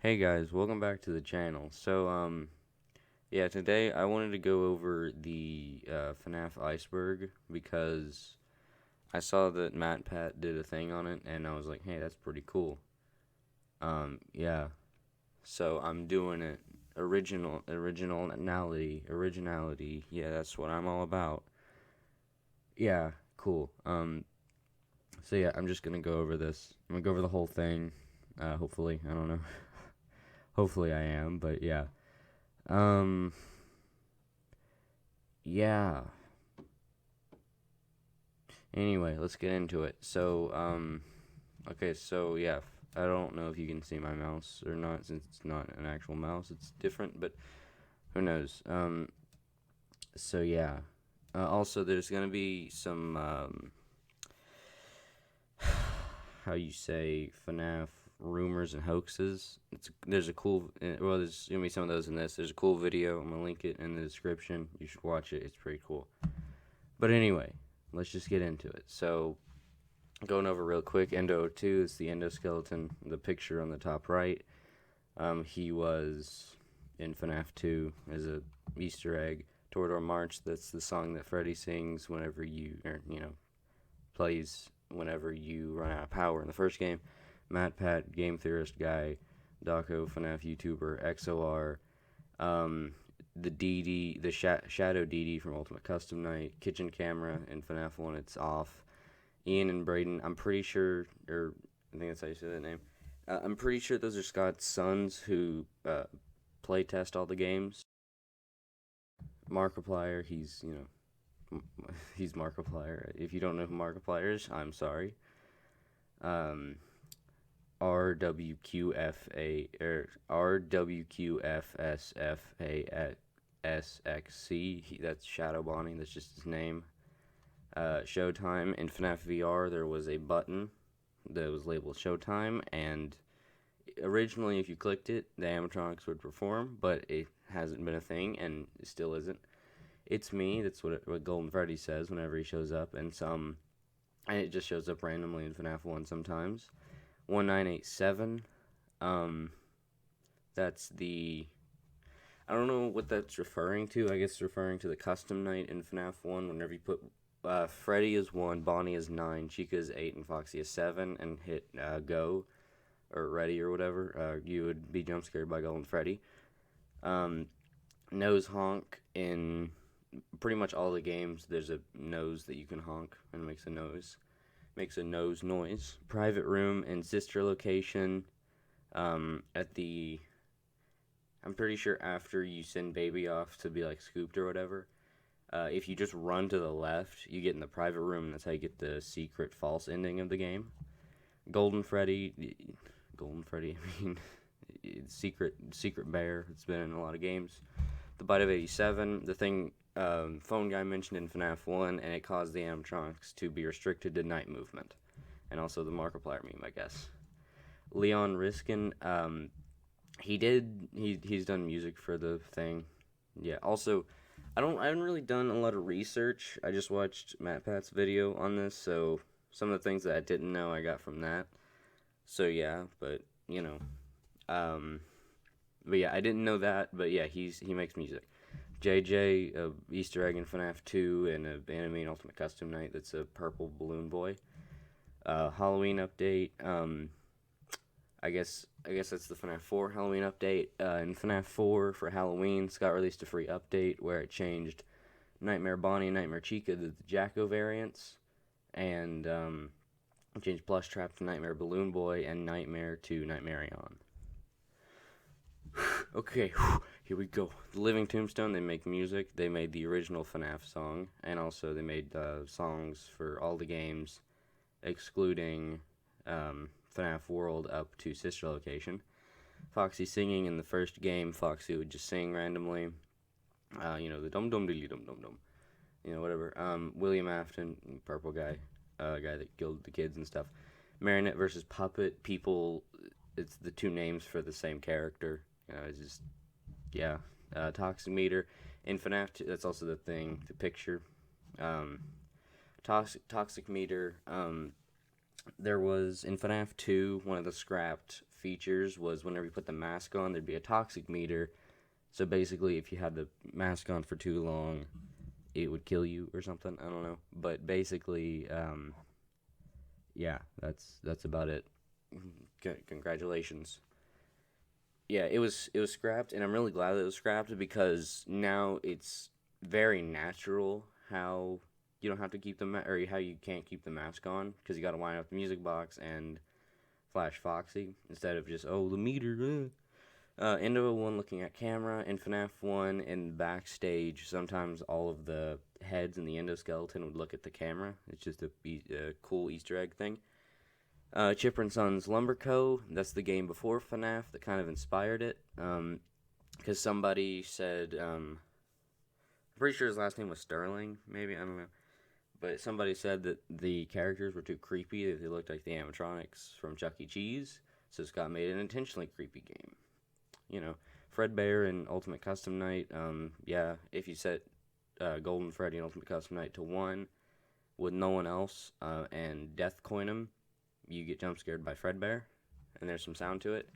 Hey guys, welcome back to the channel. Yeah, today I wanted to go over the Fnaf Iceberg because I saw that Matt Pat did a thing on it, and I was like, hey, that's pretty cool. Yeah, so I'm doing it. Originality. Yeah, that's what I'm all about. Yeah, cool. So yeah, I'm just gonna go over this. I'm gonna go over the whole thing. Hopefully, I don't know. Hopefully, I am, but yeah. Um. Yeah. Anyway, let's get into it. Okay, so yeah, I don't know if you can see my mouse or not since it's not an actual mouse. It's different, but who knows? So yeah. Also, there's gonna be some, how you say, FNAF rumors and hoaxes. There's a cool, well, there's gonna be some of those in this. There's a cool video. I'm gonna link it in the description. You should watch it. It's pretty cool. But anyway, let's just get into it. So, going over real quick, Endo 2 is the Endoskeleton, the picture on the top right. He was in FNAF 2 as a Easter egg. Toward Our March, that's the song that Freddy sings whenever plays whenever you run out of power in the first game. Matt Pat, game theorist guy, Daco, FNAF YouTuber, XOR, the DD, the Shadow DD from Ultimate Custom Night, Kitchen Camera in FNAF 1, it's off. Ian and Braden, I'm pretty sure, or I think that's how you say that name. I'm pretty sure those are Scott's sons who play test all the games. Markiplier, he's Markiplier. If you don't know who Markiplier is, I'm sorry. Um, RWQFA or RWQFSFASXC. That's Shadow Bonnie. That's just his name. Showtime in FNAF VR. There was a button that was labeled Showtime, and originally, if you clicked it, the animatronics would perform, but it hasn't been a thing, and it still isn't. It's me. That's what Golden Freddy says whenever he shows up, and it just shows up randomly in FNAF 1 sometimes. 1987. Um, that's the. I don't know what that's referring to. I guess it's referring to the custom night in FNAF 1. Whenever you put Freddy is 1, Bonnie is 9, Chica is 8, and Foxy is 7, and hit go or ready or whatever, you would be jump scared by Golden Freddy. Nose honk in pretty much all the games. There's a nose that you can honk and it makes a nose noise. Private room and sister location. At the, I'm pretty sure after you send baby off to be like scooped or whatever. If you just run to the left, you get in the private room, and that's how you get the secret false ending of the game. Golden Freddy, I mean, secret bear. It's been in a lot of games. The Bite of 87, the thing phone guy mentioned in FNAF 1, and it caused the animatronics to be restricted to night movement, and also the Markiplier meme, I guess. Leon Riskin, he's done music for the thing. Yeah. Also, I haven't really done a lot of research. I just watched Matt Pat's video on this, so some of the things that I didn't know I got from that. So yeah, but but yeah, I didn't know that. But yeah, he makes music. JJ, Easter egg in FNAF 2, and a anime Ultimate Custom Night. That's a purple balloon boy. Halloween update. I guess that's the FNAF 4 Halloween update. In FNAF 4 for Halloween, Scott released a free update where it changed Nightmare Bonnie and Nightmare Chica to the Jacko variants, and changed Plush Trap to Nightmare Balloon Boy and Nightmare to Nightmarion. Okay, here we go. The Living Tombstone, they make music. They made the original FNAF song, and also they made songs for all the games, excluding FNAF World up to Sister Location. Foxy singing in the first game. Foxy would just sing randomly. The dum dum dilly dum dum dum. Whatever. William Afton, purple guy, guy that killed the kids and stuff. Marionette versus Puppet. People, it's the two names for the same character. It's just, yeah. Toxic Meter. In FNAF 2, that's also the thing, the picture. Toxic Meter. There was, in FNAF 2, one of the scrapped features was whenever you put the mask on, there'd be a toxic meter. So basically, if you had the mask on for too long, it would kill you or something. I don't know. But basically, yeah, that's about it. Congratulations. Yeah, it was scrapped, and I'm really glad that it was scrapped because now it's very natural how you don't have to keep or how you can't keep the mask on because you got to wind up the music box and flash Foxy instead of just the meter. Endo 1 looking at camera, in Fnaf 1 in backstage, sometimes all of the heads in the endoskeleton would look at the camera. It's just a cool Easter egg thing. Chipper and Sons Lumber Co. That's the game before Fnaf that kind of inspired it. Because somebody said, I'm pretty sure his last name was Sterling, maybe, I don't know. But somebody said that the characters were too creepy, that they looked like the animatronics from Chuck E. Cheese. So Scott made an intentionally creepy game. Fred Bear and Ultimate Custom Night, yeah, if you set Golden Freddy and Ultimate Custom Night to 1 with no one else, and Death Coin 'em, you get jump scared by Fred Bear, and there's some sound to it.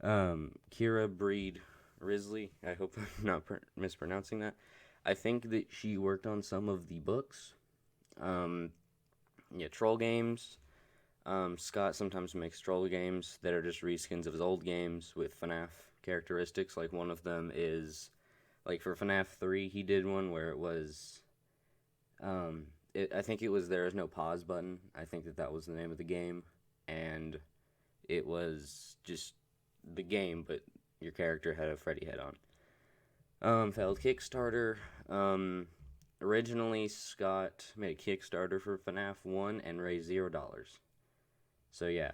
Kira Breed Risley, I hope I'm not mispronouncing that. I think that she worked on some of the books. Troll games. Scott sometimes makes troll games that are just reskins of his old games with FNAF characteristics. Like one of them is, like for FNAF 3, he did one where it was, I think it was There Is No Pause Button. I think that was the name of the game. And it was just the game, but your character had a Freddy head on. Failed Kickstarter. Originally, Scott made a Kickstarter for FNAF 1 and raised $0. So yeah,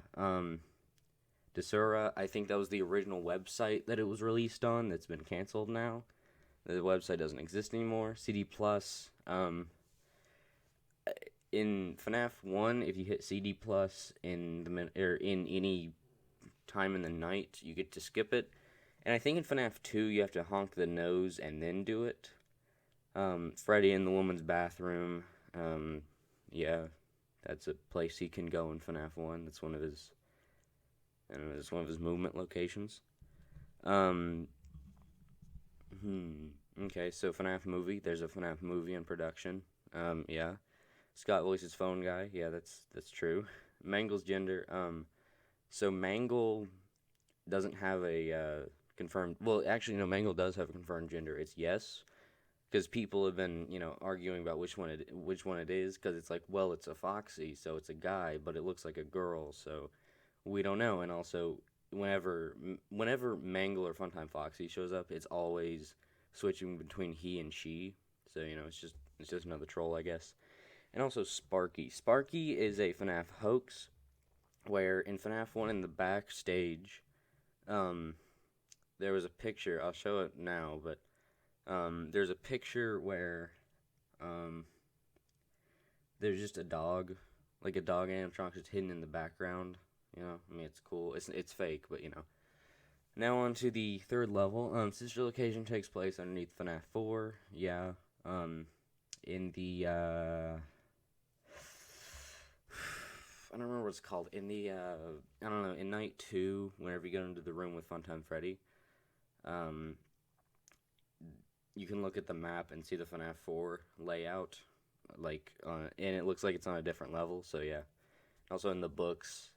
Desura, I think that was the original website that it was released on that's been canceled now. The website doesn't exist anymore. CD Plus, in FNAF 1, if you hit CD Plus in any time in the night, you get to skip it. And I think in FNAF 2, you have to honk the nose and then do it. Freddy in the woman's bathroom, yeah. That's a place he can go in FNAF 1. That's one of his, movement locations. Okay, so FNAF movie. There's a FNAF movie in production. Yeah. Scott voices phone guy. Yeah, that's true. Mangle's gender. So Mangle doesn't have a confirmed. Well, actually, no. Mangle does have a confirmed gender. It's yes. Because people have been, arguing about which one it is. Because it's like, well, it's a Foxy, so it's a guy, but it looks like a girl, so we don't know. And also, whenever Mangle or Funtime Foxy shows up, it's always switching between he and she. So it's just another troll, I guess. And also Sparky. Sparky is a FNAF hoax, where in FNAF 1 in the backstage, there was a picture. I'll show it now, but. There's a picture where, there's just a dog, like a dog animatronic just hidden in the background, it's cool, it's fake, but, Now on to the third level, sister location takes place underneath FNAF 4, yeah, in the, I don't remember what it's called, in the, I don't know, in night 2, whenever you go into the room with Funtime Freddy, you can look at the map and see the FNAF 4 layout, and it looks like it's on a different level, so yeah. Also in the books,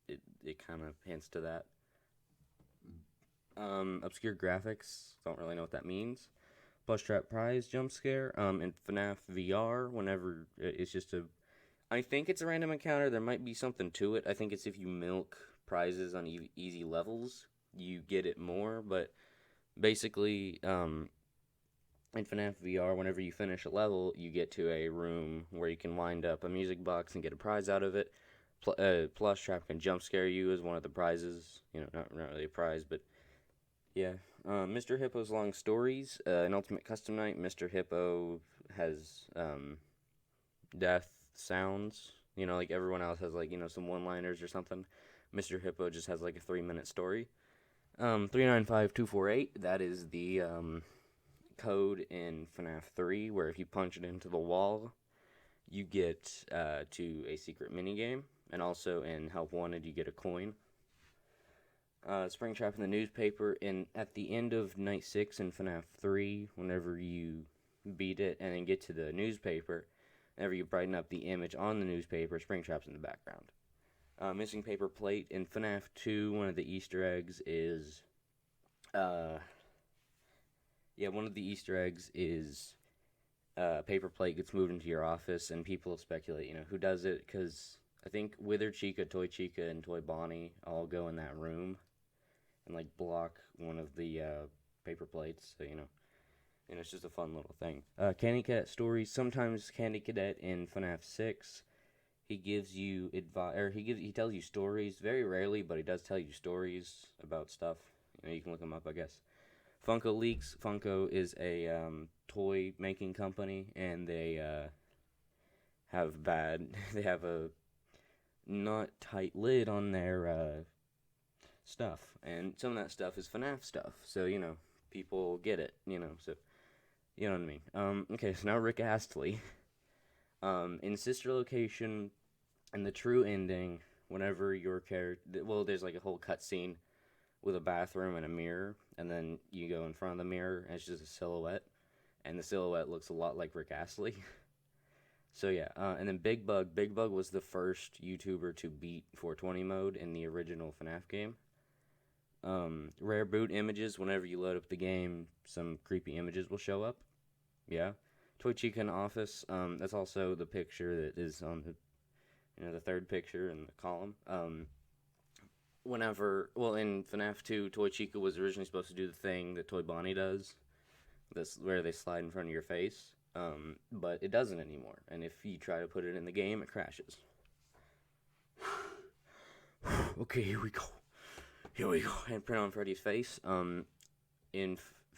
it kind of hints to that. Obscure graphics, don't really know what that means. Plush Trap Prize jump scare, in FNAF VR, whenever it's just I think it's a random encounter, there might be something to it. I think it's if you milk prizes on easy levels, you get it more, but basically, in FNAF VR, whenever you finish a level, you get to a room where you can wind up a music box and get a prize out of it. Plush Trap can jump scare you as one of the prizes. Not really a prize, but yeah. Mr. Hippo's Long Stories. In Ultimate Custom Night, Mr. Hippo has death sounds. Like everyone else has some one-liners or something. Mr. Hippo just has a 3-minute story. 395248, that is the code in FNAF 3, where if you punch it into the wall, you get to a secret minigame, and also in Help Wanted, you get a coin. Springtrap in the newspaper, and at the end of Night 6 in FNAF 3, whenever you beat it and then get to the newspaper, whenever you brighten up the image on the newspaper, Springtrap's in the background. Missing paper plate in FNAF 2, one of the Easter eggs is... one of the Easter eggs is paper plate gets moved into your office, and people speculate, who does it, because I think Wither Chica, Toy Chica, and Toy Bonnie all go in that room and, block one of the paper plates, so, and it's just a fun little thing. Candy Cadet stories. Sometimes Candy Cadet in FNAF 6, he gives you advice, or he tells you stories, very rarely, but he does tell you stories about stuff. You can look them up, I guess. Funko Leaks. Funko is a toy making company, and they they have a not tight lid on their stuff, and some of that stuff is FNAF stuff, so people get it, so you know what I mean. Okay, so now Rick Astley. In Sister Location, in the true ending, whenever your character, there's a whole cutscene with a bathroom and a mirror, and then you go in front of the mirror, and it's just a silhouette, and the silhouette looks a lot like Rick Astley. So yeah, and then Big Bug. Big Bug was the first YouTuber to beat 420 mode in the original FNAF game. Rare boot images. Whenever you load up the game, some creepy images will show up. Yeah. Toy Chica in Office. That's also the picture that is on the third picture in the column. In FNAF 2, Toy Chica was originally supposed to do the thing that Toy Bonnie does. That's where they slide in front of your face. But it doesn't anymore. And if you try to put it in the game, it crashes. Okay, here we go. And print on Freddy's face. In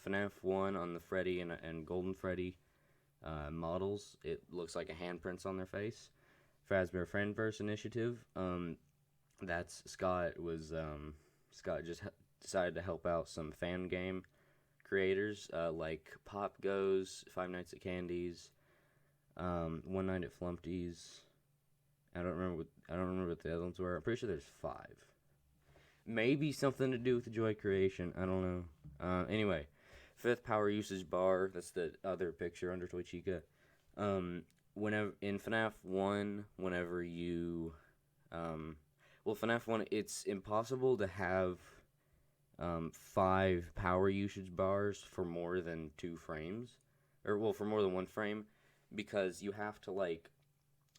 FNAF 1, on the Freddy and Golden Freddy models, it looks like a handprints on their face. Fazbear Friendverse Initiative. That's Scott just decided to help out some fan game creators like Pop Goes, Five Nights at Candy's, One Night at Flumpty's. I don't remember what the other ones were. I'm pretty sure there's 5. Maybe something to do with the Joy Creation. I don't know. Anyway, 5th power usage bar. That's the other picture under Toy Chica. Whenever in FNAF 1, whenever you FNAF 1, it's impossible to have 5 power usage bars for more than 2 frames. For more than 1 frame, because you have to,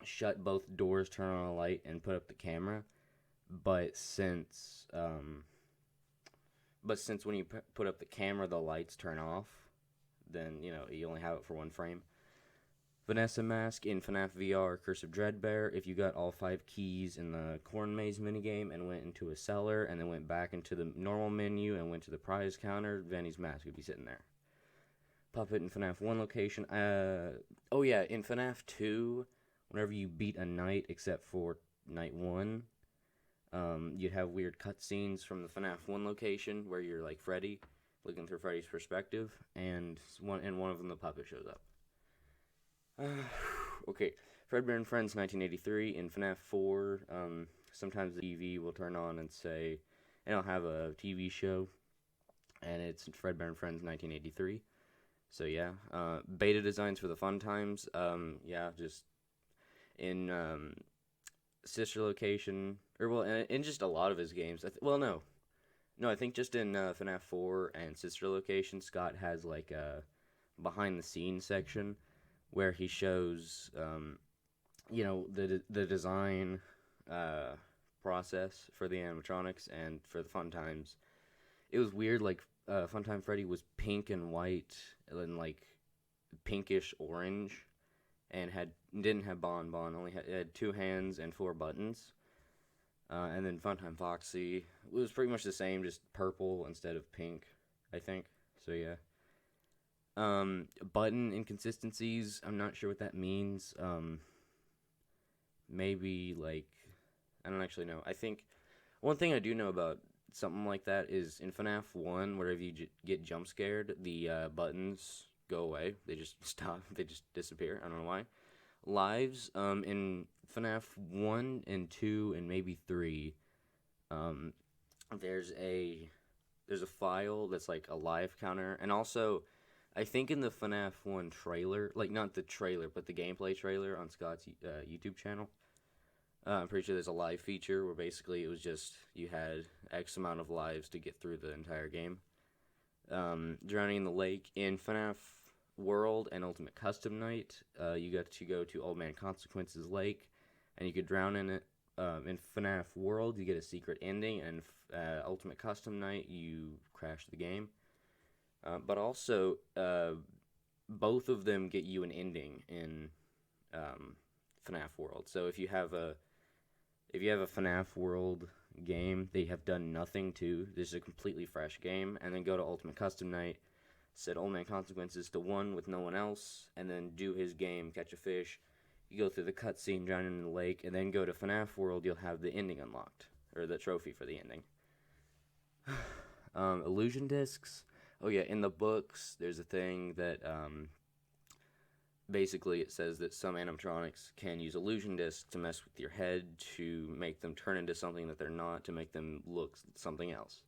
shut both doors, turn on a light, and put up the camera. But since when you put up the camera, the lights turn off, then, you only have it for 1 frame. Vanessa Mask in FNAF VR, Curse of Dreadbear. If you got all 5 keys in the Corn Maze minigame and went into a cellar and then went back into the normal menu and went to the prize counter, Vanny's Mask would be sitting there. Puppet in FNAF 1 location. In FNAF 2, whenever you beat a night except for Night 1, you'd have weird cutscenes from the FNAF 1 location where you're like Freddy, looking through Freddy's perspective, and in one of them the puppet shows up. Okay, Fredbear and Friends 1983. In FNAF 4, sometimes the TV will turn on and say, and I'll have a TV show, and it's Fredbear and Friends 1983. So yeah, beta designs for the Funtimes. Just in Sister Location, in just a lot of his games. I think just in FNAF 4 and Sister Location, Scott has a behind the scenes section where he shows, the design process for the animatronics and for the Funtimes. It was weird, Funtime Freddy was pink and white, and pinkish orange, and didn't have Bon, only had 2 hands and 4 buttons. And then Funtime Foxy was pretty much the same, just purple instead of pink, I think. So yeah. Button inconsistencies, I'm not sure what that means. Maybe, I don't actually know. I think one thing I do know about something like that is in FNAF 1, wherever you get jump scared, the buttons go away. They just stop. They just disappear. I don't know why. Lives, in FNAF 1 and 2 and maybe 3, there's a file that's like a live counter, and also I think in the FNAF 1 trailer, like not the trailer, but the gameplay trailer on Scott's YouTube channel, I'm pretty sure there's a live feature where basically it was just you had X amount of lives to get through the entire game. Drowning in the Lake in FNAF World and Ultimate Custom Night, you got to go to Old Man Consequence's lake, and you could drown in it. In FNAF World, you get a secret ending, and Ultimate Custom Night, you crash the game. But also, both of them get you an ending in FNAF World. So if you have a FNAF World game they have done nothing to, this is a completely fresh game, and then go to Ultimate Custom Night, set Old Man Consequences to 1 with no one else, and then do his game, catch a fish. You go through the cutscene, drowning in the lake, and then go to FNAF World, you'll have the ending unlocked, or the trophy for the ending. Illusion discs. Oh yeah, in the books, there's a thing that, basically it says that some animatronics can use illusion discs to mess with your head, to make them turn into something that they're not, to make them look something else.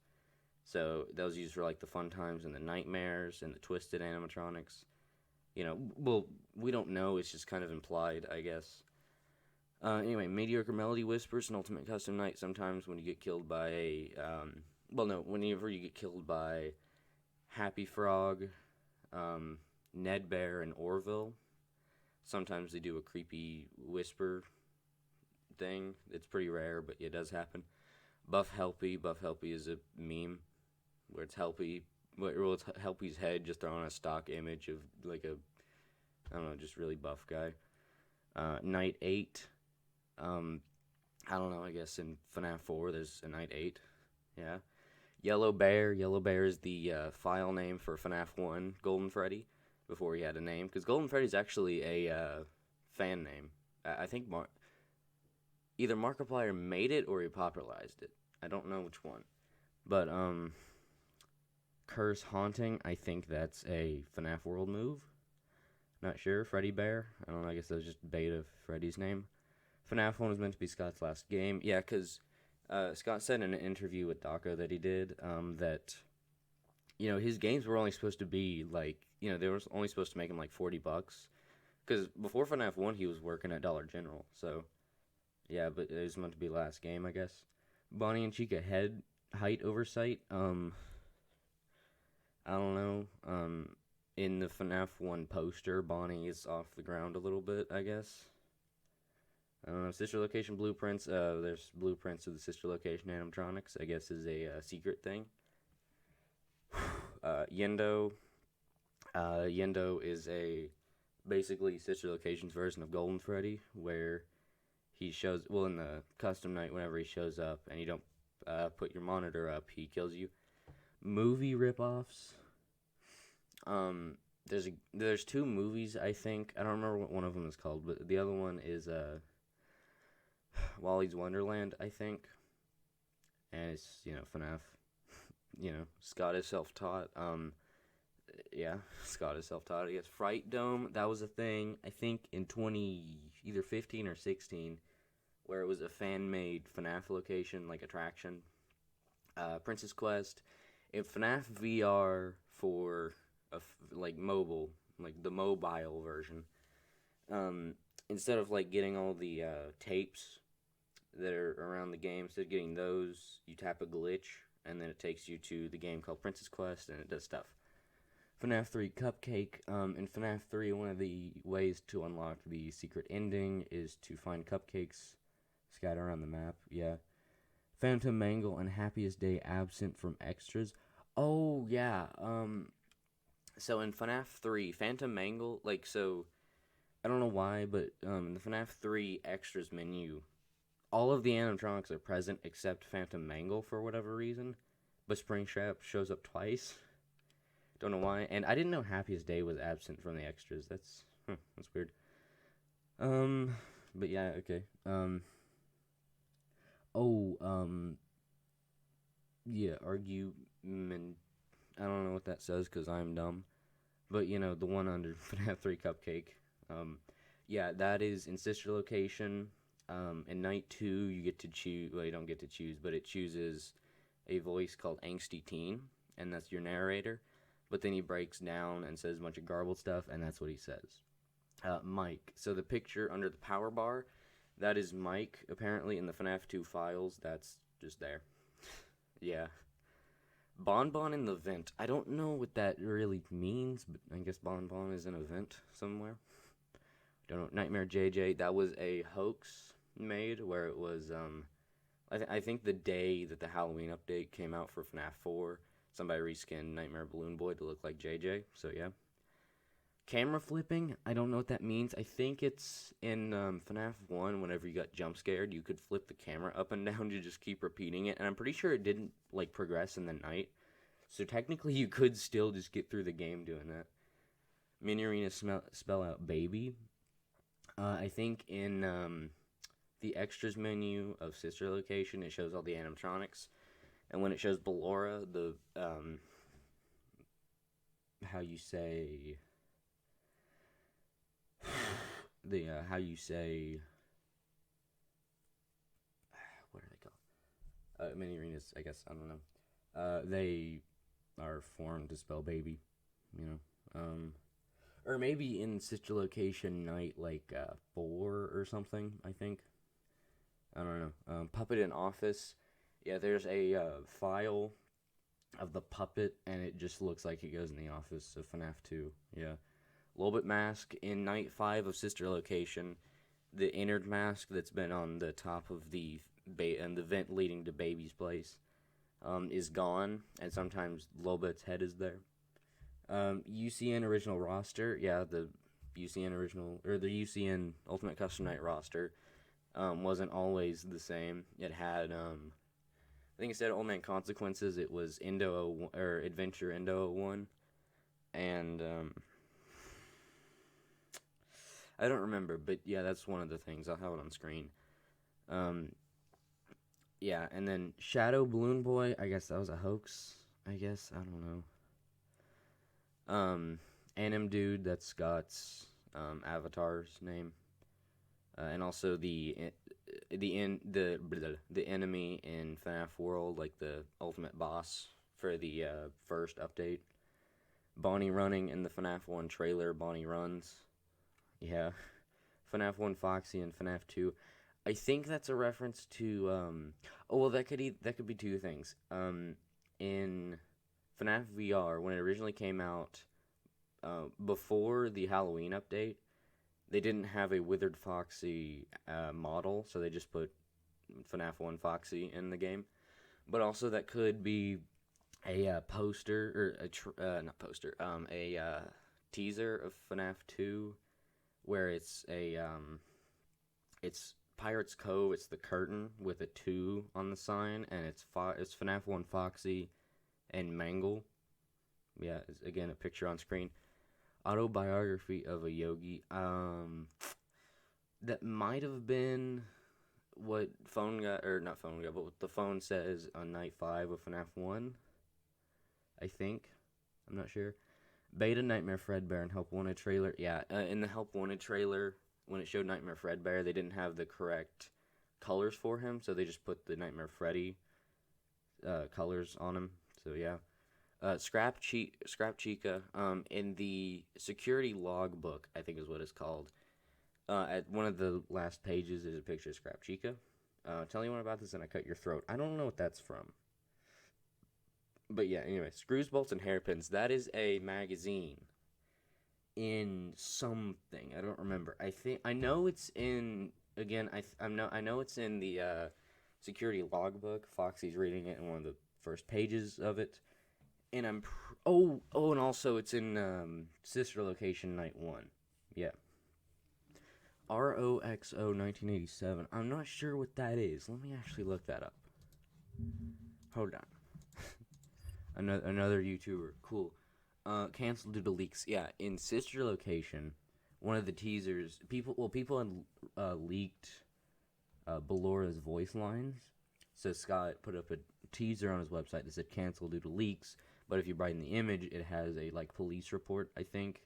So those used for like the Funtimes and the Nightmares and the Twisted animatronics. Well, we don't know, it's just kind of implied, I guess. Anyway, Mediocre Melody Whispers and Ultimate Custom Night, sometimes when you get killed by whenever you get killed by Happy Frog, Ned Bear, and Orville, sometimes they do a creepy whisper thing. It's pretty rare, but it does happen. Buff Helpy. Buff Helpy is a meme where it's Helpy's head just thrown on a stock image of like a, I don't know, just really buff guy. Night 8. I don't know, I guess in FNAF 4 there's a Night 8. Yeah. Yellow Bear. Yellow Bear is the file name for FNAF 1 Golden Freddy before he had a name. Because Golden Freddy's actually a fan name. I think either Markiplier made it or he popularized it. I don't know which one. But, Curse Haunting, I think that's a FNAF World move. Not sure. Freddy Bear. I don't know, I guess that was just beta Freddy's name. FNAF 1 was meant to be Scott's last game. Yeah, because Scott said in an interview with Daco that he did that, his games were only supposed to be like, they were only supposed to make him like $40. Because before FNAF 1, he was working at Dollar General. So, yeah, but it was meant to be last game, I guess. Bonnie and Chica height oversight. I don't know. In the FNAF 1 poster, Bonnie is off the ground a little bit, I guess. I don't know. Sister location blueprints. There's blueprints of the sister location animatronics. I guess is a secret thing. Yendo. Yendo is a basically sister location's version of Golden Freddy, where he shows. Well, in the custom night, whenever he shows up and you don't put your monitor up, he kills you. Movie ripoffs. There's 2 movies, I think. I don't remember what one of them is called, but the other one is Wally's Wonderland, I think. And it's, FNAF. Scott is self-taught. Yeah, Scott is self-taught, I guess. Fright Dome, that was a thing, I think, in either 15 or 16, where it was a fan-made FNAF location, like, attraction. Princess Quest. In FNAF VR for, mobile, like, the mobile version, instead of, getting all the, tapes that are around the game, instead of getting those, you tap a glitch, and then it takes you to the game called Princess Quest, and it does stuff. FNAF 3 Cupcake. In FNAF 3, one of the ways to unlock the secret ending is to find cupcakes scattered around the map. Yeah. Phantom Mangle and Happiest Day absent from extras. Oh, yeah. So in FNAF 3, Phantom Mangle, I don't know why, but in the FNAF 3 extras menu, all of the animatronics are present except Phantom Mangle for whatever reason, but Springtrap shows up twice. Don't know why. And I didn't know Happiest Day was absent from the extras. That's weird. But yeah, okay. Yeah, argument. I don't know what that says because I'm dumb. But, the one under FNAF 3 Cupcake. Yeah, that is in sister location. In night 2, you get to choose. Well, you don't get to choose, but it chooses a voice called Angsty Teen, and that's your narrator. But then he breaks down and says a bunch of garbled stuff, and that's what he says. Mike. So the picture under the power bar, that is Mike, apparently, in the FNAF 2 files. That's just there. Yeah. Bonbon in the vent. I don't know what that really means, but I guess Bonbon is in a vent somewhere. Don't know. Nightmare JJ, that was a hoax made where it was, I think the day that the Halloween update came out for FNAF 4, somebody reskinned Nightmare Balloon Boy to look like JJ, so yeah. Camera flipping, I don't know what that means. I think it's in FNAF 1, whenever you got jump scared, you could flip the camera up and down to just keep repeating it, and I'm pretty sure it didn't, like, progress in the night. So technically you could still just get through the game doing that. Mini Arena spell out baby. I think in the extras menu of Sister Location, it shows all the animatronics. And when it shows Ballora, the, how you say... how you say, what are they called? Mini arenas, I guess, I don't know. They are formed to spell baby, you know. Or maybe in Sister Location Night, like, 4 or something, I think. I don't know. Puppet in Office. Yeah, there's a file of the puppet, and it just looks like it goes in the office of FNAF 2, yeah. Lobot mask in Night 5 of Sister Location. The innard mask that's been on the top of the vent leading to Baby's place is gone, and sometimes Lobot's head is there. Ucn Original Roster, yeah, the Ucn Ultimate Custom Night roster wasn't always the same. It had, I think instead of Old Man Consequences, it was Adventure Endo 01, and, I don't remember, but yeah, that's one of the things. I'll have it on screen. Yeah, and then Shadow Balloon Boy, I guess that was a hoax, I guess, I don't know. Anim Dude, that's Scott's avatar's name. And also the enemy in FNAF World, like the ultimate boss for the first update. Bonnie running in the FNAF 1 trailer, Bonnie runs. Yeah, FNAF 1 Foxy and FNAF 2. I think that's a reference to, that could be two things. In FNAF VR, when it originally came out, before the Halloween update, they didn't have a Withered Foxy model, so they just put FNAF 1 Foxy in the game. But also that could be a poster, or a teaser of FNAF 2, where it's it's Pirate's Cove, it's the curtain with a 2 on the sign, and it's FNAF 1 Foxy and Mangle. Yeah, it's, again, a picture on screen. Autobiography of a Yogi. That might have been what but what the phone says on Night 5 of FNAF 1, I think. I'm not sure. Beta Nightmare Fredbear and Help Wanted trailer. Yeah, in the Help Wanted trailer, when it showed Nightmare Fredbear, they didn't have the correct colors for him, so they just put the Nightmare Freddy colors on him. So yeah. Scrap Chica. In the security logbook, I think is what it's called. At one of the last pages is a picture of Scrap Chica. Tell anyone about this and I cut your throat. I don't know what that's from. But yeah, anyway, Screws, Bolts, and Hairpins. That is a magazine in something. I don't remember. I know it's in, again, I know it's in the security logbook. Foxy's reading it in one of the first pages of it. And and also it's in Sister Location Night 1. Yeah. ROXO 1987. I'm not sure what that is. Let me actually look that up. Hold on. Another YouTuber. Cool. Canceled due to leaks. Yeah, in Sister Location, one of the teasers, people had leaked Ballora's voice lines. So Scott put up a teaser on his website that said canceled due to leaks. But if you brighten the image, it has a police report, I think,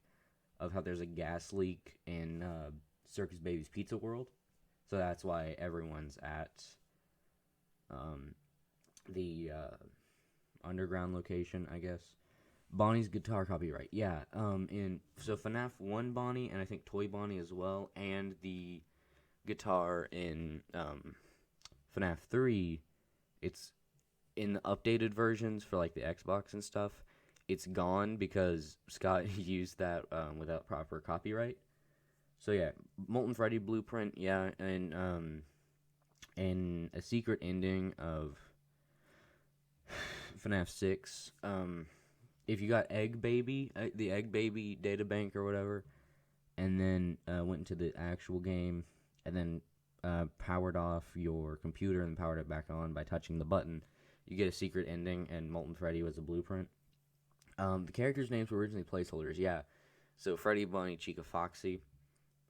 of how there's a gas leak in Circus Baby's Pizza World. So that's why everyone's at the underground location, I guess. Bonnie's guitar copyright, yeah. In so FNAF 1 Bonnie, and I think Toy Bonnie as well, and the guitar in FNAF 3, it's in the updated versions for like the Xbox and stuff. It's gone because Scott used that without proper copyright. So yeah, Molten Freddy blueprint, yeah, and a secret ending of FNAF 6. If you got Egg Baby, the Egg Baby databank or whatever, and then went into the actual game, and then powered off your computer and powered it back on by touching the button, you get a secret ending, and Molten Freddy was a blueprint. The characters' names were originally placeholders, yeah. So Freddy, Bonnie, Chica, Foxy,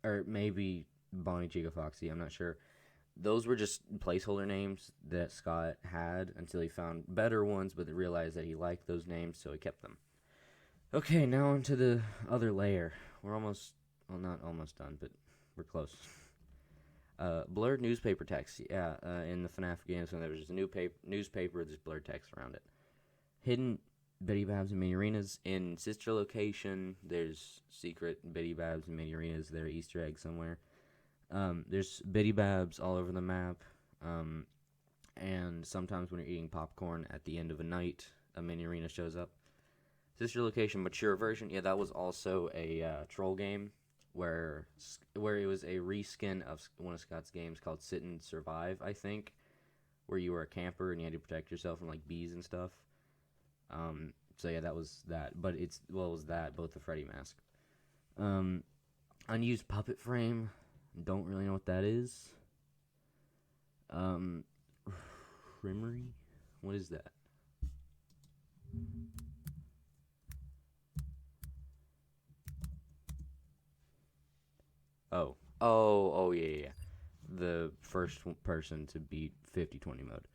or maybe Bonnie, Chica, Foxy, I'm not sure. Those were just placeholder names that Scott had until he found better ones, but realized that he liked those names, so he kept them. Okay, now on to the other layer. We're almost, well, not almost done, but we're close. Blurred newspaper text. Yeah, in the FNAF games, when there was just a new newspaper, there's blurred text around it. Hidden Biddy Babs and Mini Arenas. In Sister Location, there's secret Biddy Babs and Mini Arenas. There are Easter eggs somewhere. There's Biddy Babs all over the map. And sometimes when you're eating popcorn at the end of a night, a mini arena shows up. Sister Location mature version. Yeah, that was also a troll game where it was a reskin of one of Scott's games called Sit and Survive, I think, where you were a camper and you had to protect yourself from like bees and stuff. So yeah, that was that. But it was that, both the Freddy mask. Unused puppet frame. Don't really know what that is. Creamery? What is that? Oh, yeah. The first person to beat 50-20 mode.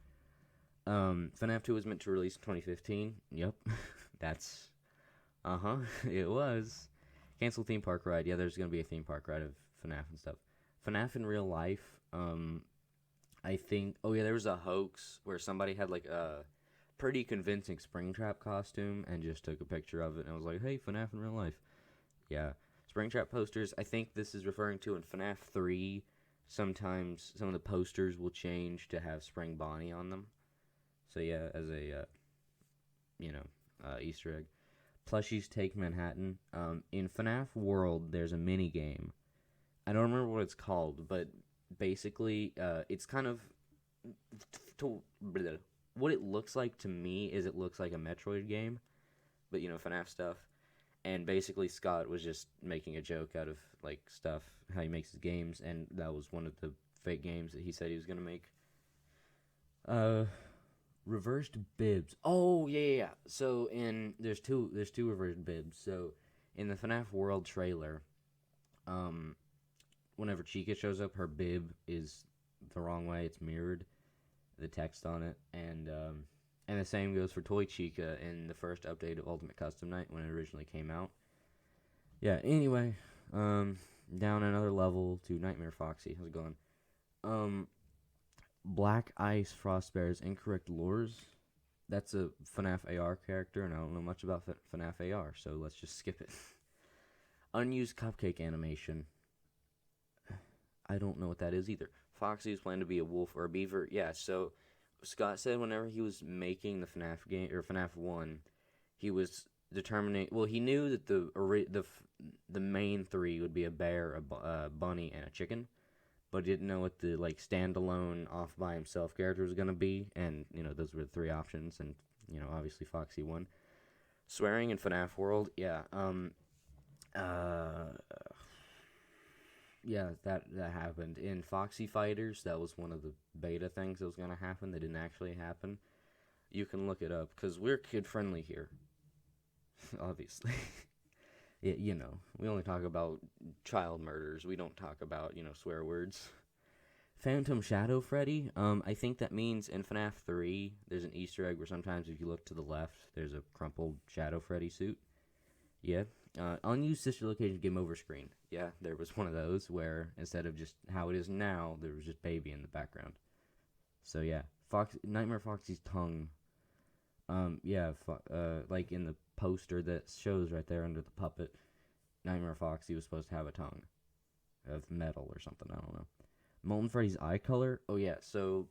FNAF 2 was meant to release in 2015. Yep. That's... It was. Cancel theme park ride. Yeah, there's going to be a theme park ride of FNAF and stuff. FNAF in real life, I think... Oh, yeah, there was a hoax where somebody had, like, a pretty convincing Springtrap costume and just took a picture of it and was like, hey, FNAF in real life. Yeah. Springtrap posters, I think this is referring to in FNAF 3. Sometimes some of the posters will change to have Spring Bonnie on them. So, yeah, as a, Easter egg. Plushies Take Manhattan. In FNAF World, there's a mini game. I don't remember what it's called, but basically, it's kind of... What it looks like to me is it looks like a Metroid game, but, FNAF stuff. And basically, Scott was just making a joke out of, like, stuff, how he makes his games, and that was one of the fake games that he said he was going to make. Reversed bibs. Oh, yeah. So, there's two reversed bibs. So, in the FNAF World trailer, whenever Chica shows up, her bib is the wrong way. It's mirrored, the text on it, and the same goes for Toy Chica in the first update of Ultimate Custom Night when it originally came out. Yeah, anyway, down another level to Nightmare Foxy. How's it going? Black Ice Frost Bear's Incorrect Lures. That's a FNAF AR character, and I don't know much about FNAF AR, so let's just skip it. Unused cupcake animation. I don't know what that is either. Foxy was planned to be a wolf or a beaver. Yeah, so Scott said whenever he was making the FNAF game, or FNAF 1, he was determining... Well, he knew that the main three would be a bear, a bunny, and a chicken, but didn't know what the, like, standalone, off-by-himself character was going to be, and, those were the three options, and, obviously Foxy won. Swearing in FNAF World, yeah, yeah, that happened. In Foxy Fighters, that was one of the beta things that was going to happen that didn't actually happen. You can look it up, because we're kid-friendly here. Obviously. Yeah, we only talk about child murders. We don't talk about, swear words. Phantom Shadow Freddy. I think that means in FNAF 3, there's an Easter egg where sometimes if you look to the left, there's a crumpled Shadow Freddy suit. Yeah. Unused Sister Location Game Over screen. Yeah, there was one of those where instead of just how it is now, there was just baby in the background. So yeah, Nightmare Foxy's tongue. Like in the poster that shows right there under the puppet, Nightmare Foxy was supposed to have a tongue of metal or something. I don't know. Molten Freddy's eye color. Oh yeah, so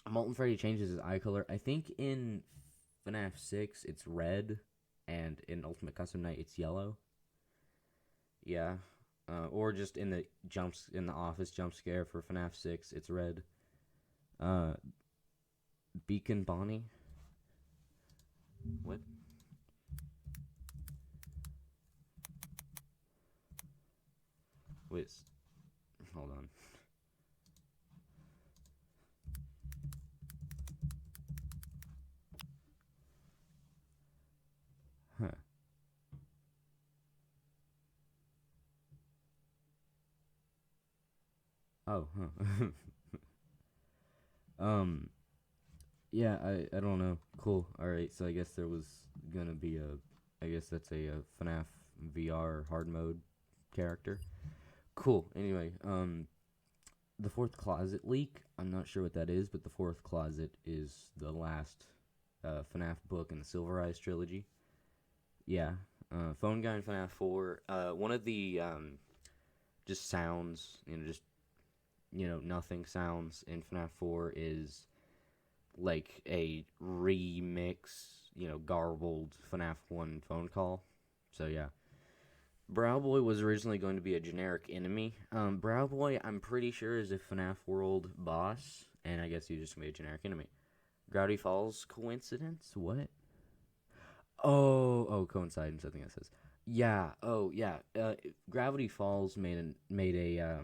Molten Freddy changes his eye color. I think in FNAF 6 it's red, and in Ultimate Custom Night it's yellow. Yeah, or just in the office jump scare for FNAF 6 it's red. Beacon Bonnie. What? Wait, hold on. Huh. Oh, huh. Yeah, I don't know. Cool. Alright, so I guess there was gonna be I guess that's a FNAF VR hard mode character. Cool. Anyway, the fourth closet leak. I'm not sure what that is, but the fourth closet is the last FNAF book in the Silver Eyes trilogy. Yeah. Phone Guy in FNAF 4. One of the just sounds, just nothing sounds in FNAF 4 is like a remix, garbled FNAF 1 phone call. So yeah. Browboy was originally going to be a generic enemy. Browboy, I'm pretty sure, is a FNAF World boss, and I guess he's just going to be a generic enemy. Gravity Falls coincidence? What? Oh, coincidence, I think that says. Yeah, Gravity Falls made a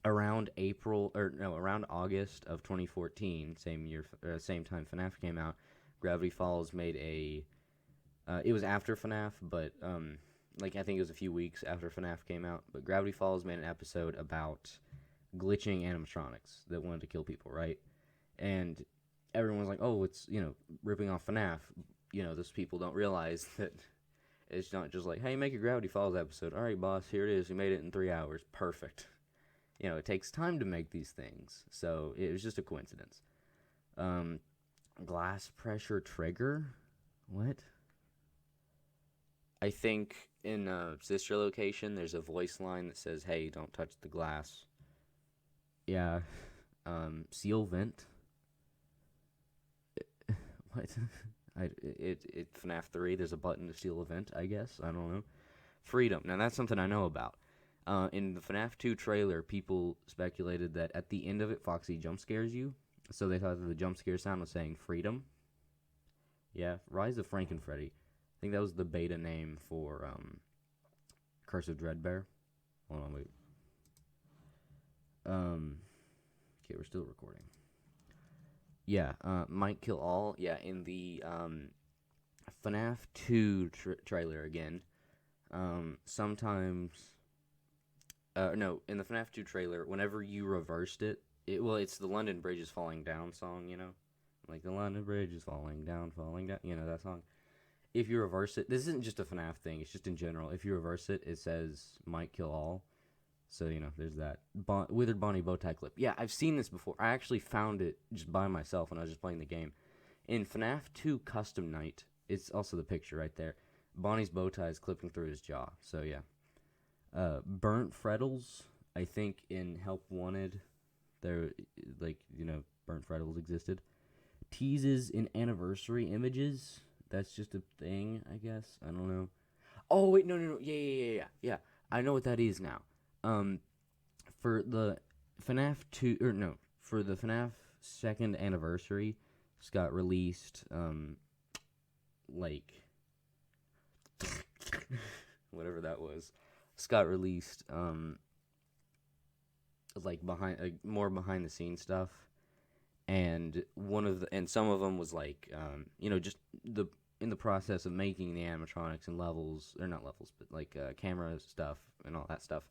around around August of 2014, same time FNAF came out. Gravity Falls made it was after FNAF, but I think it was a few weeks after FNAF came out, but Gravity Falls made an episode about glitching animatronics that wanted to kill people, right? And everyone was like, oh, it's, ripping off FNAF. Those people don't realize that it's not just like, hey, make a Gravity Falls episode. All right, boss, here it is. We made it in 3 hours. Perfect. It takes time to make these things, so it was just a coincidence. Glass pressure trigger? What? I think in sister location, there's a voice line that says, hey, don't touch the glass. Yeah. Seal vent. What? FNAF 3, there's a button to seal a vent, I guess. I don't know. Freedom. Now, that's something I know about. In the FNAF 2 trailer, people speculated that at the end of it, Foxy jump scares you. So they thought that the jump scare sound was saying freedom. Yeah. Rise of Frankenfreddy. I think that was the beta name for Curse of Dreadbear. Hold on, wait. Okay, we're still recording. Yeah, Might Kill All. Yeah, in the FNAF 2 trailer again. Sometimes... no, in the FNAF 2 trailer, whenever you reversed it's the London Bridge is Falling Down song, Like, the London Bridge is falling down, that song. If you reverse it, this isn't just a FNAF thing, it's just in general. If you reverse it, it says Might Kill All. So, there's that. Withered Bonnie Bowtie clip. Yeah, I've seen this before. I actually found it just by myself when I was just playing the game. In FNAF 2 Custom Night, it's also the picture right there. Bonnie's bow tie is clipping through his jaw. So, yeah. Burnt Freddles, I think in Help Wanted, there, Burnt Freddles existed. Teases in Anniversary Images. That's just a thing, I guess. I don't know. Oh, wait, no. Yeah. I know what that is now. For the FNAF 2, for the FNAF 2nd anniversary, it's got released, whatever that was. It's got released, more behind the scenes stuff. And some of them was just in the process of making the animatronics and levels, or not levels, but camera stuff and all that stuff.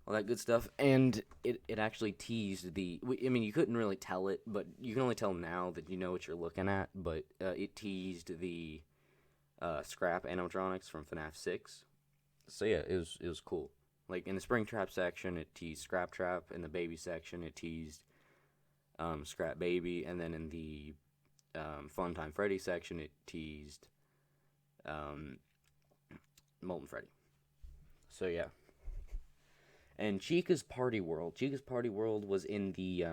All that good stuff. And it actually teased you couldn't really tell it, but you can only tell now that you know what you're looking at, but it teased the scrap animatronics from FNAF 6. So yeah, it was cool. Like in the Springtrap section, it teased Scrap Trap. In the baby section, it teased Scrap Baby, and then in the Funtime Freddy section, it teased Molten Freddy. So yeah. And Chica's Party World. Chica's Party World was in the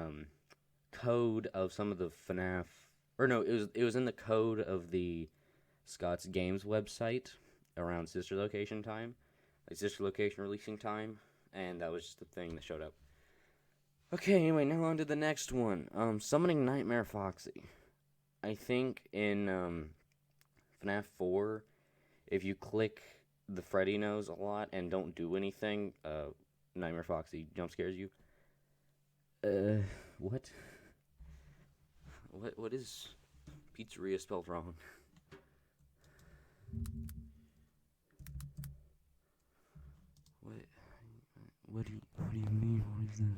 code of some of the FNAF, or no, it was in the code of the Scott's Games website around Sister Location time, like Sister Location releasing time, and that was just the thing that showed up. Okay, anyway, now on to the next one. Summoning Nightmare Foxy. I think in FNAF 4, if you click the Freddy nose a lot and don't do anything, Nightmare Foxy jump scares you. What? What is pizzeria spelled wrong? What do you mean? What is this?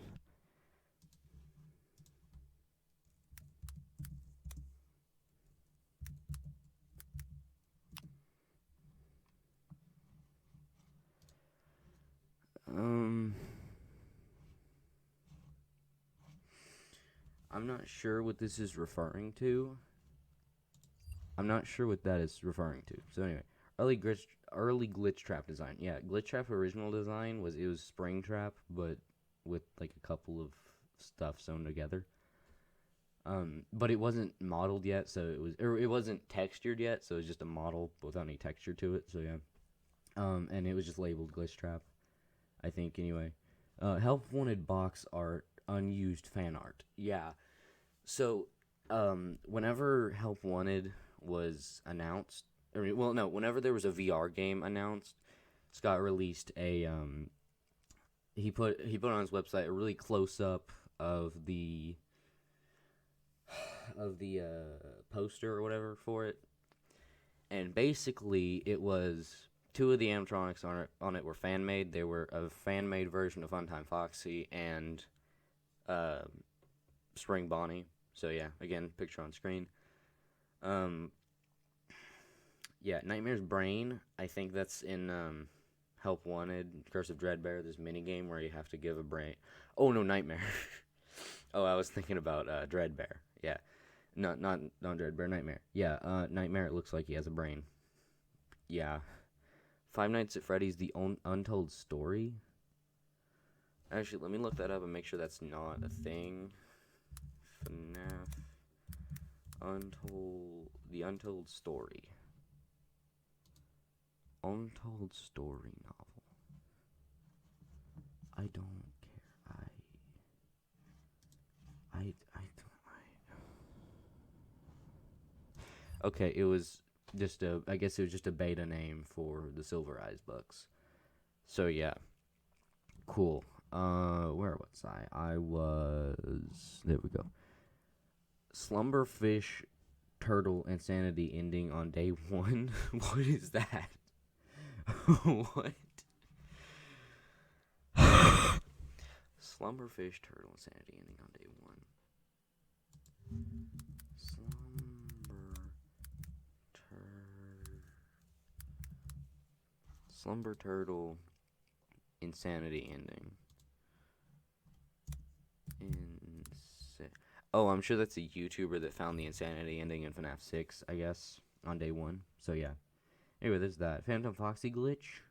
I'm not sure what this is referring to. I'm not sure what that is referring to. So anyway, early glitch trap design. Yeah, glitch trap original design was spring trap, but with like a couple of stuff sewn together. But it wasn't modeled yet, so it wasn't textured yet, so it was just a model without any texture to it. So yeah, and it was just labeled glitch trap, I think. Anyway, help wanted box art, unused fan art. Yeah, so whenever Help Wanted was announced, whenever there was a VR game announced, Scott released a he put on his website a really close up of the poster or whatever for it, and basically it was two of the animatronics on it were fan made. They were a fan made version of Funtime Foxy and Spring Bonnie. So yeah, again, picture on screen. Yeah, Nightmare's Brain. I think that's in Help Wanted, Curse of Dreadbear. This mini game where you have to give a brain. Oh no, Nightmare. Oh, I was thinking about Dreadbear. Yeah, not Dreadbear. Nightmare. Yeah, Nightmare. It looks like he has a brain. Yeah. Five Nights at Freddy's: The Untold Story. Actually, let me look that up and make sure that's not a thing. FNAF The Untold Story. Untold Story novel. I don't care. Okay, it was just I guess it was just a beta name for the Silver Eyes books. So yeah. Cool. Where was I? There we go. Slumberfish Turtle Insanity ending on day 1. What is that? What? Slumberfish Turtle Insanity ending on day 1. Slumber Turtle Insanity ending. Oh, I'm sure that's a YouTuber that found the insanity ending in FNAF 6, I guess, on day 1. So yeah. Anyway, there's that. Phantom Foxy glitch,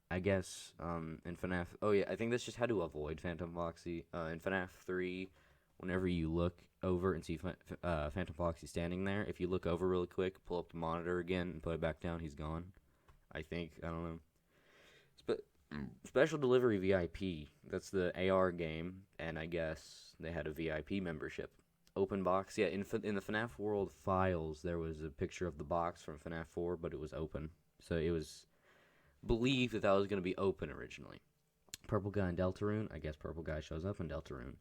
I guess, in FNAF. Oh yeah, I think that's just how to avoid Phantom Foxy. In FNAF 3, whenever you look over and see Phantom Foxy standing there, if you look over really quick, pull up the monitor again, and put it back down, he's gone. I think. I don't know. Special Delivery VIP. That's the AR game, and I guess they had a VIP membership. Open box. Yeah, in the FNAF World files, there was a picture of the box from FNAF 4, but it was open. So it was believed that was going to be open originally. Purple Guy and Deltarune. I guess Purple Guy shows up in Deltarune.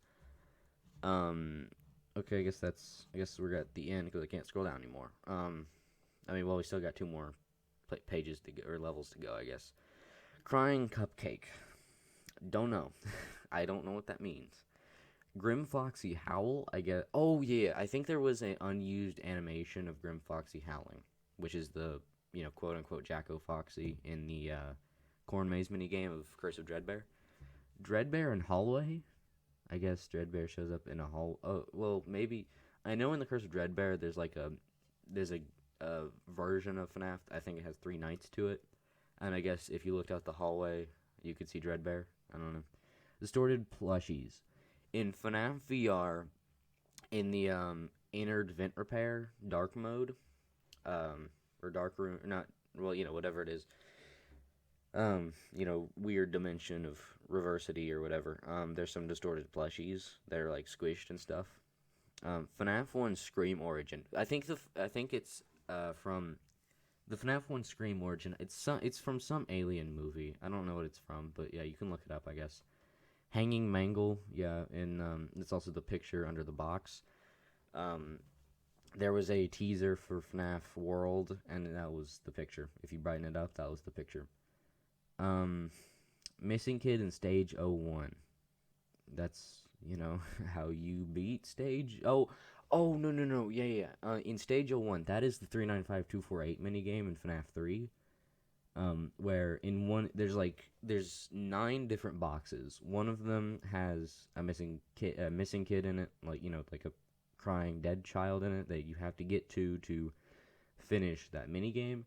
Okay, I guess we're at the end because I can't scroll down anymore. We still got 2 more pages to go, or levels to go, I guess. Crying Cupcake. Don't know. I don't know what that means. Grim Foxy Howl, I guess. Oh, yeah. I think there was an unused animation of Grim Foxy howling, which is the, quote-unquote Jacko Foxy in the Corn Maze minigame of Curse of Dreadbear. Dreadbear and Hallway? I guess Dreadbear shows up in a hall. Oh, well, maybe I know in the Curse of Dreadbear there's a version of FNAF. I think it has 3 nights to it, and I guess if you looked out the hallway, you could see Dreadbear. I don't know. Distorted plushies in FNAF VR in the Inner Vent Repair dark mode, or dark room, not well, whatever it is. Weird dimension of reversity or whatever. There's some distorted plushies that are like squished and stuff. FNAF 1 Scream Origin. I think it's from the FNAF 1 Scream Origin. It's from some alien movie. I don't know what it's from, but yeah, you can look it up, I guess. Hanging Mangle, yeah, and it's also the picture under the box. There was a teaser for FNAF World, and that was the picture. If you brighten it up, that was the picture. Missing Kid in Stage 01. That's, how you beat Stage... Oh, no. Yeah. In Stage 01, that is the 395248 minigame in FNAF 3. Where in one... There's 9 different boxes. One of them has a missing kid in it. Like a crying dead child in it that you have to get to finish that minigame.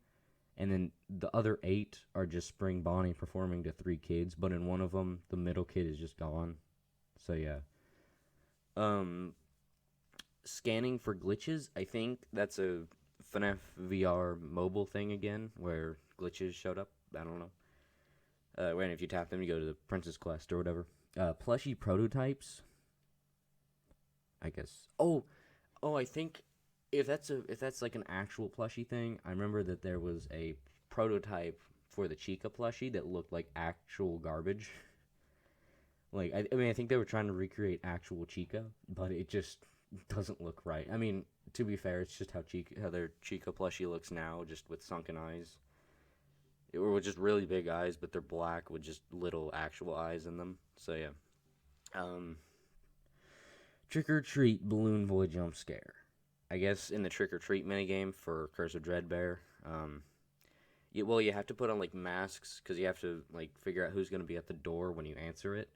And then the other 8 are just Spring Bonnie performing to 3 kids, but in one of them, the middle kid is just gone. So yeah. Scanning for glitches, I think that's a FNAF VR mobile thing again, where glitches showed up. I don't know. When if you tap them, you go to the Princess Quest or whatever. Plushie prototypes. I guess. Oh, I think. If that's like an actual plushie thing, I remember that there was a prototype for the Chica plushie that looked like actual garbage. Like, I think they were trying to recreate actual Chica, but it just doesn't look right. I mean, to be fair, it's just how their Chica plushie looks now, just with sunken eyes. Or with just really big eyes, but they're black with just little actual eyes in them. So yeah. Trick or Treat Balloon Boy Jump Scare. I guess in the Trick or Treat minigame for Curse of Dreadbear, you have to put on like masks because you have to like figure out who's going to be at the door when you answer it.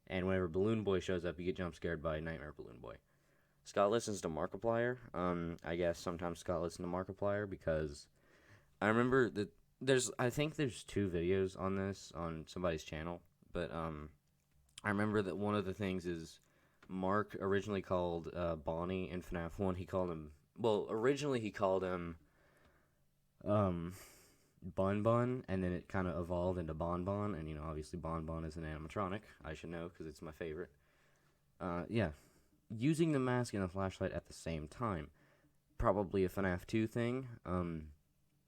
And whenever Balloon Boy shows up, you get jump scared by Nightmare Balloon Boy. Scott listens to Markiplier. I guess sometimes Scott listens to Markiplier because I remember that I think there's 2 videos on this on somebody's channel, but I remember that one of the things is. Mark originally called Bonnie in FNAF 1, originally he called him Bun Bun, and then it kind of evolved into Bon Bon, and obviously Bon Bon is an animatronic, I should know, because it's my favorite. Yeah. Using the mask and the flashlight at the same time. Probably a FNAF 2 thing,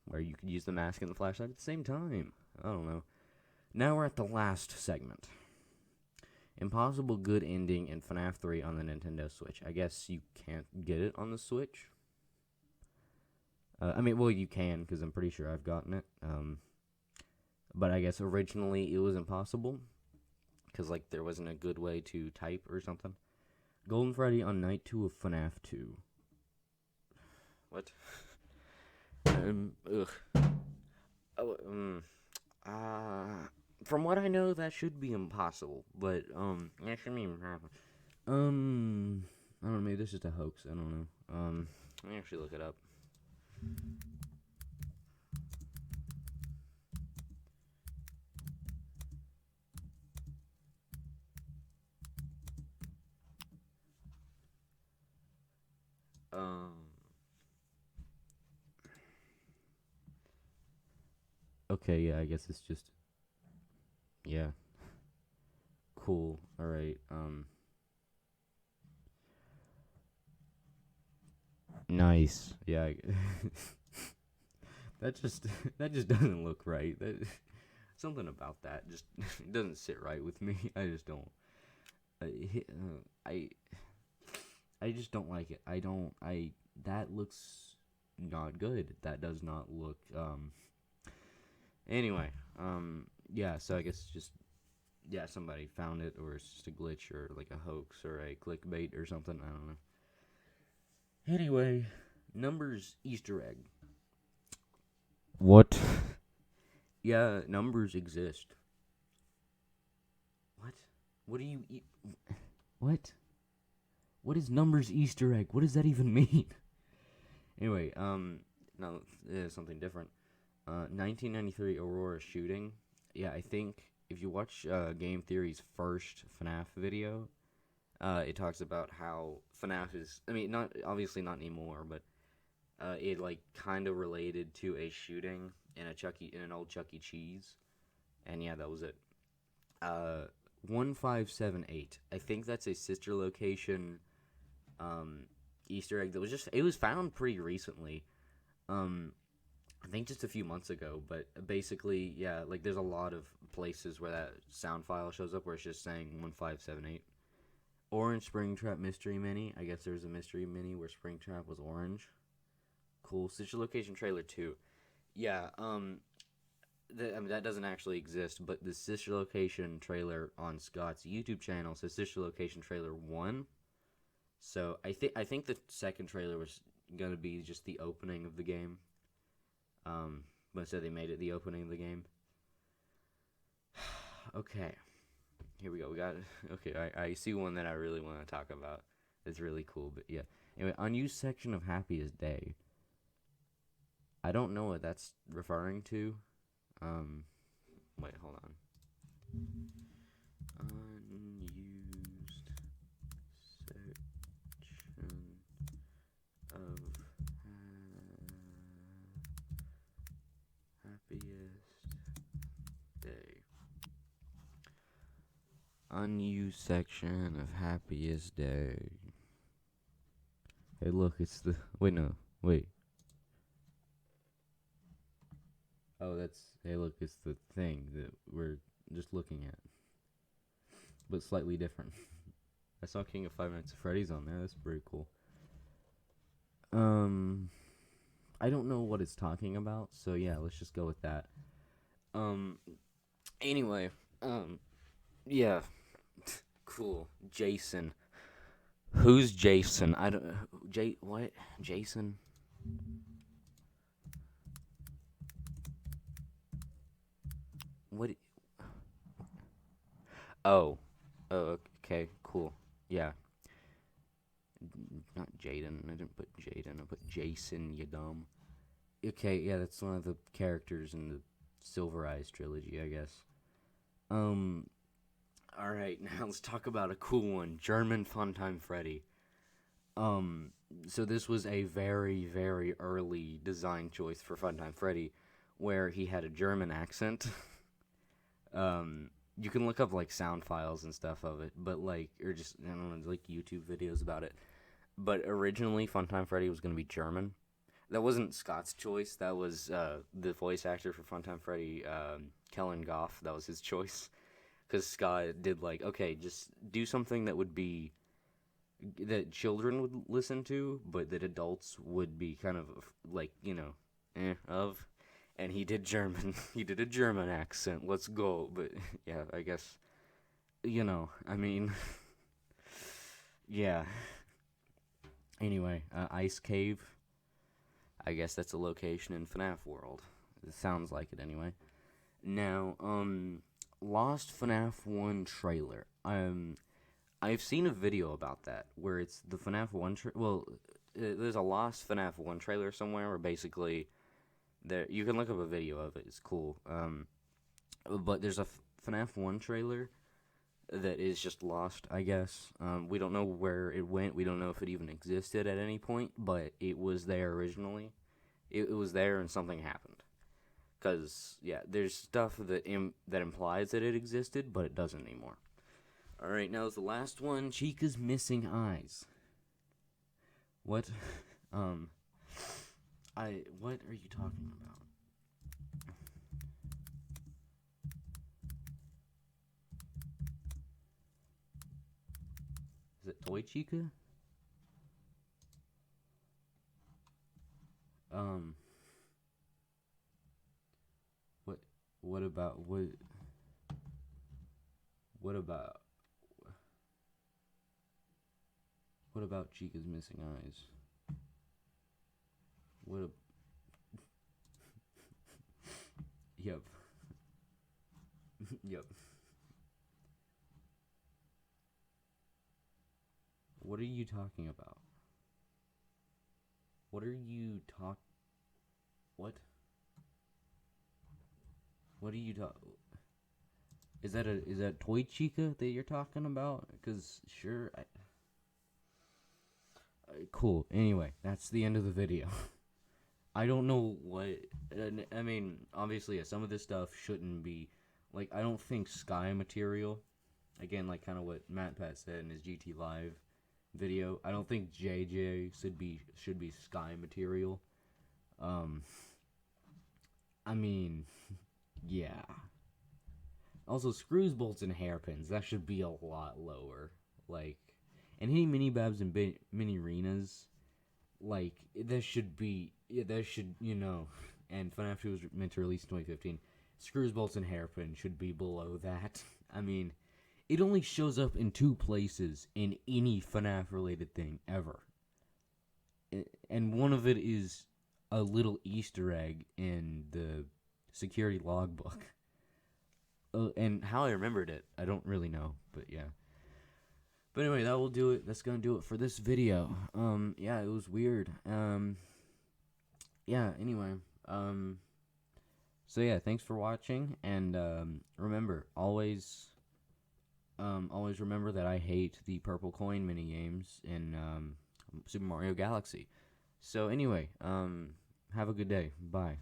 where you could use the mask and the flashlight at the same time. I don't know. Now we're at the last segment. Impossible Good Ending in FNAF 3 on the Nintendo Switch. I guess you can't get it on the Switch. You can, because I'm pretty sure I've gotten it. But I guess originally it was impossible, because, there wasn't a good way to type or something. Golden Freddy on Night 2 of FNAF 2. What? From what I know, that should be impossible, but, that shouldn't be impossible. I don't know, maybe this is a hoax, I don't know. Let me actually look it up. Okay, yeah, I guess it's just, yeah. Cool, alright, nice, yeah, that just doesn't look right, something about that just doesn't sit right with me, I just don't, I just don't like it, that looks not good, that does not look, anyway, yeah, so I guess just, yeah, somebody found it, or it's just a glitch, or like a hoax, or a clickbait, or something, I don't know. Anyway, numbers Easter egg. What? Yeah, numbers exist. What? What do you eat? What? What is numbers Easter egg? What does that even mean? Anyway, no, something different. 1993 Aurora shooting. Yeah, I think if you watch Game Theory's first FNAF video, it talks about how FNAF is. I mean, not obviously not anymore, but it like kind of related to a shooting in an old Chuck E. Cheese, and yeah, that was it. 1578. I think that's a sister location Easter egg that was found pretty recently. I think just a few months ago, but basically, yeah, like there's a lot of places where that sound file shows up where it's just saying 1578. Orange Springtrap Mystery Mini. I guess there's a Mystery Mini where Springtrap was orange. Cool. Sister Location Trailer 2. Yeah, that doesn't actually exist, but the Sister Location trailer on Scott's YouTube channel says Sister Location Trailer 1. So I think the second trailer was going to be just the opening of the game. But instead they made it the opening of the game. Okay. Here we go. Okay, I see one that I really want to talk about. It's really cool, but yeah. Anyway, unused section of Happiest Day. I don't know what that's referring to. Wait, hold on. Unused section of happiest day. Unused section of happiest day. Hey, look, it's the... Wait. Oh, hey, look, it's the thing that we're just looking at. But slightly different. I saw King of 5 Nights at Freddy's on there. That's pretty cool. I don't know what it's talking about, so yeah, let's just go with that. Anyway, yeah. Cool. Jason. Who's Jason? I don't... what? Jason? What? Oh, okay, cool. Yeah. Not Jaden. I didn't put Jaden. I put Jason, you dumb. Okay, yeah, that's one of the characters in the Silver Eyes trilogy, I guess. Alright, now let's talk about a cool one. German Funtime Freddy. So this was a very, very early design choice for Funtime Freddy, where he had a German accent. You can look up, like, sound files and stuff of it, but, like, or just, I don't know, like, YouTube videos about it. But originally, Funtime Freddy was going to be German. That wasn't Scott's choice. That was, the voice actor for Funtime Freddy, Kellen Goff. That was his choice. Because Scott did, like, okay, just do something that would be, that children would listen to, but that adults would be kind of, like, you know, of... And he did German. He did a German accent. Let's go. But, yeah, I guess, you know, I mean, yeah. Anyway, Ice Cave. I guess that's a location in FNAF World. It sounds like it anyway. Now, Lost FNAF 1 trailer. I've seen a video about that, where it's the FNAF 1 there's a Lost FNAF 1 trailer somewhere where basically... you can look up a video of it. It's cool. But there's a FNAF 1 trailer that is just lost, I guess. We don't know where it went. We don't know if it even existed at any point, but it was there originally. It was there and something happened. Because, yeah, there's stuff that implies that it existed, but it doesn't anymore. Alright, now the last one. Chica's missing eyes. What? What are you talking about? Is it Toy Chica? What about Chica's missing eyes? Yep. Yep. What are you talking about? What are you talk? What? What are you talk? Is that toy Chica that you're talking about? Because sure, cool. Anyway, that's the end of the video. I don't know what. I mean, obviously, yeah, some of this stuff shouldn't be. Like, I don't think Sky material. Again, like kind of what Matt Pat said in his GT Live video. I don't think JJ should be Sky material. I mean, yeah. Also, screws, bolts, and hairpins. That should be a lot lower. Like, and hitting mini babs and mini arenas. Like, that should be. Yeah, that should, And Fnaf 2 was meant to release in 2015. Screws, bolts, and hairpin should be below that. I mean, it only shows up in 2 places in any FNAF-related thing ever. And one of it is a little Easter egg in the security logbook. And how I remembered it, I don't really know, but yeah. But anyway, that will do it. That's gonna do it for this video. Yeah, it was weird. Yeah, anyway. So yeah, thanks for watching, and remember, always remember that I hate the purple coin mini games in Super Mario Galaxy. So anyway, have a good day. Bye.